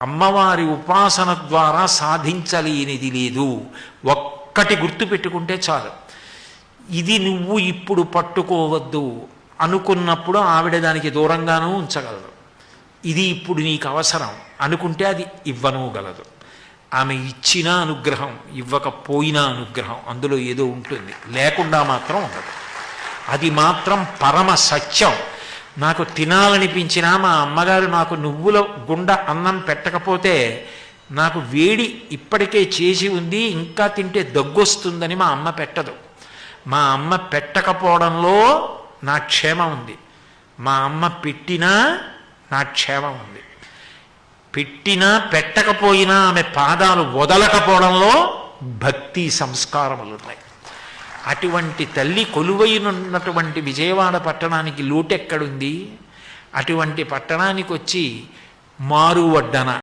అమ్మవారి ఉపాసన ద్వారా సాధించలేనిది లేదు. ఒక్కటి గుర్తుపెట్టుకుంటే చాలు. ఇది నువ్వు ఇప్పుడు పట్టుకోవద్దు అనుకున్నప్పుడు ఆవిడ దానికి దూరంగానూ ఉంచగలదు. ఇది ఇప్పుడు నీకు అవసరం అనుకుంటే అది ఇవ్వనూగలదు. ఆమె ఇచ్చిన అనుగ్రహం, ఇవ్వకపోయినా అనుగ్రహం, అందులో ఏదో ఉంటుంది, లేకుండా మాత్రం ఉండదు. అది మాత్రం పరమ సత్యం. నాకు తినాలనిపించినా మా అమ్మగారు నాకు నువ్వుల గుండ అన్నం పెట్టకపోతే నాకు వేడి ఇప్పటికే చేసి ఉంది, ఇంకా తింటే దగ్గొస్తుందని మా అమ్మ పెట్టదు. మా అమ్మ పెట్టకపోవడంలో నా క్షేమం ఉంది. మా అమ్మ పెట్టినా నా క్షేమం ఉంది. పెట్టినా పెట్టకపోయినా ఆమె పాదాలు వదలకపోవడంలో భక్తి సంస్కారములు ఉన్నాయి. అటువంటి తల్లి కొలువైనటువంటి విజయవాడ పట్టణానికి లోటెక్కడుంది? అటువంటి పట్టణానికి వచ్చి మారు వడ్డన